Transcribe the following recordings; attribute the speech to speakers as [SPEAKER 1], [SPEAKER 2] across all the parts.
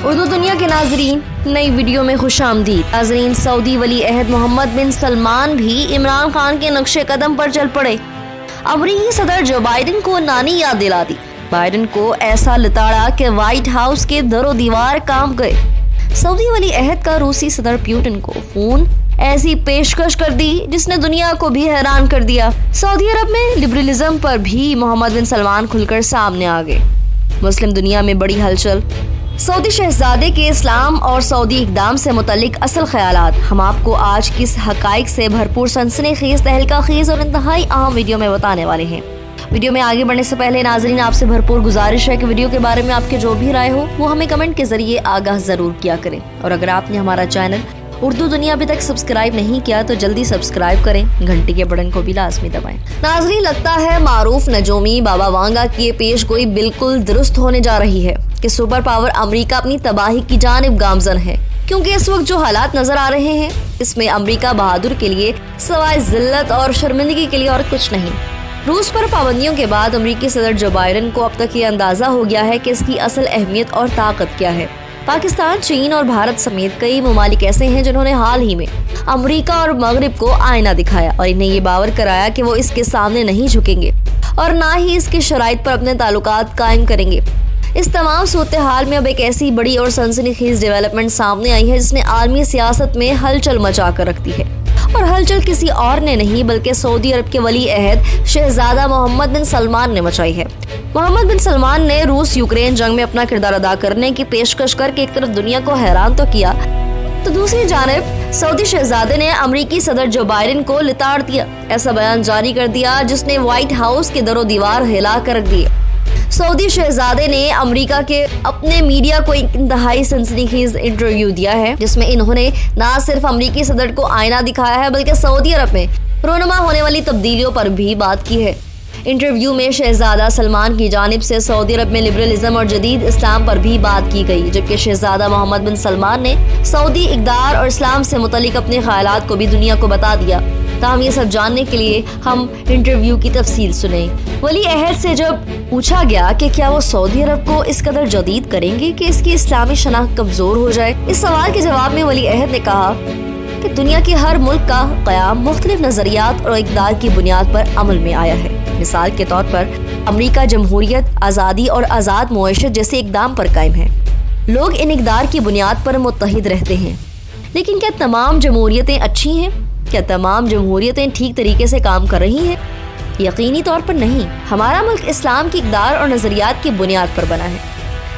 [SPEAKER 1] اردو دنیا کے ناظرین، نئی ویڈیو میں خوش آمدید۔ ناظرین، سعودی ولی عہد محمد بن سلمان بھی عمران خان کے نقش قدم پر چل پڑے۔ امریکی صدر جو بائیڈن کو نانی یاد دلا دی۔ بائیڈن کو ایسا لتاڑا کہ وائٹ ہاؤس کے در و دیوار کانپ گئے۔ سعودی ولی عہد کا روسی صدر پیوٹن کو فون ایسی پیشکش کر دی جس نے دنیا کو بھی حیران کر دیا۔ سعودی عرب میں لبرلزم پر بھی محمد بن سلمان کھل کر سامنے آ گئے۔ مسلم دنیا میں بڑی ہلچل۔ سعودی شہزادے کے اسلام اور سعودی اقدام سے متعلق اصل خیالات ہم آپ کو آج کس حقائق سے بھرپور سنسنی خیز، تہلکہ خیز اور انتہائی اہم ویڈیو میں بتانے والے ہیں۔ ویڈیو میں آگے بڑھنے سے پہلے ناظرین آپ سے بھرپور گزارش ہے کہ ویڈیو کے بارے میں آپ کے جو بھی رائے ہو وہ ہمیں کمنٹ کے ذریعے آگاہ ضرور کیا کریں، اور اگر آپ نے ہمارا چینل اردو دنیا ابھی تک سبسکرائب نہیں کیا تو جلدی سبسکرائب کریں، گھنٹی کے بٹن کو بھی لازمی دبائیں۔ ناظرین، لگتا ہے معروف نجومی بابا وانگا کی یہ پیش گوئی بالکل درست ہونے جا رہی ہے کہ سپر پاور امریکہ اپنی تباہی کی جانب گامزن ہے، کیونکہ اس وقت جو حالات نظر آ رہے ہیں اس میں امریکہ بہادر کے لیے سوائے ذلت اور شرمندگی کے لیے اور کچھ نہیں۔ روس پر پابندیوں کے بعد امریکی صدر جو بائیڈن کو اب تک یہ اندازہ ہو گیا ہے کہ اس کی اصل اہمیت اور طاقت کیا ہے۔ پاکستان، چین اور بھارت سمیت کئی ممالک ایسے ہیں جنہوں نے حال ہی میں امریکہ اور مغرب کو آئینہ دکھایا اور انہیں یہ باور کرایا کہ وہ اس کے سامنے نہیں جھکیں گے اور نہ ہی اس کی شرائط پر اپنے تعلقات قائم کریں گے۔ اس تمام صورتحال میں اب ایک ایسی بڑی اور سنسنی خیز ڈیولپمنٹ سامنے آئی ہے جس نے عالمی سیاست میں ہلچل مچا کر رکھ دی ہے، اور ہلچل کسی اور نے نہیں بلکہ سعودی عرب کے ولی عہد شہزادہ محمد بن سلمان نے مچائی ہے۔ محمد بن سلمان نے روس یوکرین جنگ میں اپنا کردار ادا کرنے کی پیشکش کر کے ایک طرف دنیا کو حیران تو کیا، تو دوسری جانب سعودی شہزادے نے امریکی صدر جو بائیڈن کو لتاڑ دیا، ایسا بیان جاری کر دیا جس نے وائٹ ہاؤس کے در و دیوار ہلا کر رکھ دیے۔ سعودی شہزادے نے امریکہ کے اپنے میڈیا کو ایک انتہائی سنسنی خیز انٹرویو دیا ہے جس میں انہوں نے نہ صرف امریکی صدر کو آئینہ دکھایا ہے بلکہ سعودی عرب میں رونما ہونے والی تبدیلیوں پر بھی بات کی ہے۔ انٹرویو میں شہزادہ سلمان کی جانب سے سعودی عرب میں لبرلزم اور جدید اسلام پر بھی بات کی گئی، جبکہ شہزادہ محمد بن سلمان نے سعودی اقدار اور اسلام سے متعلق اپنے خیالات کو بھی دنیا کو بتا دیا۔ تاہم یہ سب جاننے کے لیے ہم انٹرویو کی تفصیل سنیں۔ ولی عہد سے جب پوچھا گیا کہ کیا وہ سعودی عرب کو اس قدر جدید کریں گے کہ اس کی اسلامی شناخت کمزور ہو جائے، اس سوال کے جواب میں ولی عہد نے کہا کہ دنیا کے ہر ملک کا قیام مختلف نظریات اور اقدار کی بنیاد پر عمل میں آیا ہے۔ مثال کے طور پر امریکہ جمہوریت، آزادی اور آزاد معیشت جیسے اقدام پر قائم ہے۔ لوگ ان اقدار کی بنیاد پر متحد رہتے ہیں، لیکن کیا تمام جمہوریتیں اچھی ہیں؟ کیا تمام جمہوریتیں ٹھیک طریقے سے کام کر رہی ہیں؟ یقینی طور پر نہیں۔ ہمارا ملک اسلام کی اقدار اور نظریات کی بنیاد پر بنا ہے۔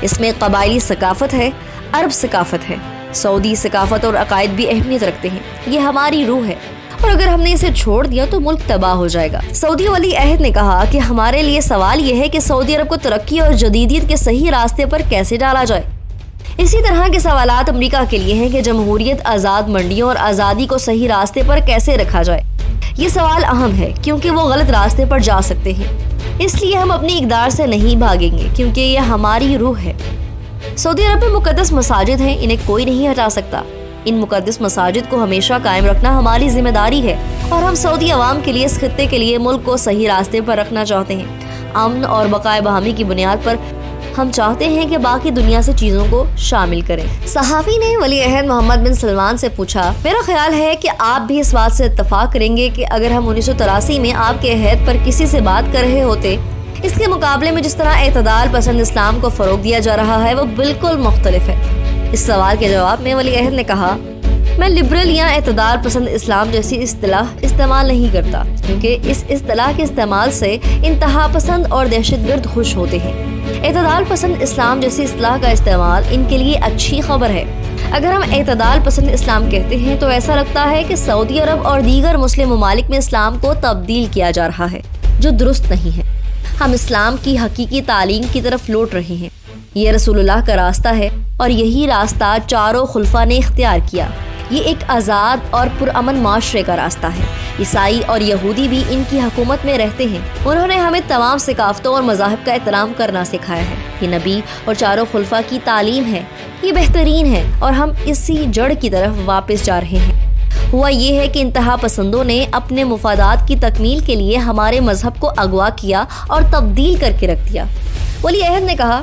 [SPEAKER 1] اس میں قبائلی ثقافت ہے، عرب ثقافت ہے، سعودی ثقافت اور عقائد بھی اہمیت رکھتے ہیں۔ یہ ہماری روح ہے، اور اگر ہم نے اسے چھوڑ دیا تو ملک تباہ ہو جائے گا۔ سعودی ولی عہد نے کہا کہ ہمارے لیے سوال یہ ہے کہ سعودی عرب کو ترقی اور جدیدیت کے صحیح راستے پر کیسے ڈالا جائے۔ اسی طرح کے سوالات امریکہ کے لیے ہیں کہ جمہوریت، آزاد منڈیوں اور آزادی کو صحیح راستے پر کیسے رکھا جائے۔ یہ سوال اہم ہے کیونکہ وہ غلط راستے پر جا سکتے ہیں، اس لیے ہم اپنی اقدار سے نہیں بھاگیں گے کیونکہ یہ ہماری روح ہے۔ سعودی عرب میں مقدس مساجد ہیں، انہیں کوئی نہیں ہٹا سکتا۔ ان مقدس مساجد کو ہمیشہ قائم رکھنا ہماری ذمہ داری ہے، اور ہم سعودی عوام کے لیے اس خطے کے لیے ملک کو صحیح راستے پر رکھنا چاہتے ہیں۔ امن اور بقائے باہمی کی بنیاد پر ہم چاہتے ہیں کہ باقی دنیا سے چیزوں کو شامل کریں۔ صحافی نے ولی عہد محمد بن سلمان سے پوچھا، میرا خیال ہے کہ آپ بھی اس بات سے اتفاق کریں گے کہ اگر ہم 1983 میں آپ کے عہد پر کسی سے بات کر رہے ہوتے، اس کے مقابلے میں جس طرح اعتدال پسند اسلام کو فروغ دیا جا رہا ہے وہ بالکل مختلف ہے۔ اس سوال کے جواب میں ولی عہد نے کہا، میں لبرل یا اعتدال پسند اسلام جیسی اصطلاح استعمال نہیں کرتا، کیونکہ اس اصطلاح کے استعمال سے انتہا پسند اور دہشت گرد خوش ہوتے ہیں۔ اعتدال پسند اسلام جیسی اصطلاح کا استعمال ان کے لیے اچھی خبر ہے۔ اگر ہم اعتدال پسند اسلام کہتے ہیں تو ایسا لگتا ہے کہ سعودی عرب اور دیگر مسلم ممالک میں اسلام کو تبدیل کیا جا رہا ہے، جو درست نہیں ہے۔ ہم اسلام کی حقیقی تعلیم کی طرف لوٹ رہے ہیں۔ یہ رسول اللہ کا راستہ ہے، اور یہی راستہ چاروں خلفاء نے اختیار کیا۔ یہ ایک آزاد اور پرامن معاشرے کا راستہ ہے۔ عیسائی اور یہودی بھی ان کی حکومت میں رہتے ہیں۔ انہوں نے ہمیں تمام ثقافتوں اور مذاہب کا احترام کرنا سکھایا ہے۔ یہ نبی اور چاروں خلفاء کی تعلیم ہے، یہ بہترین ہے، اور ہم اسی جڑ کی طرف واپس جا رہے ہیں۔ ہوا یہ ہے کہ انتہا پسندوں نے اپنے مفادات کی تکمیل کے لیے ہمارے مذہب کو اغوا کیا اور تبدیل کر کے رکھ دیا۔ ولی عہد نے کہا،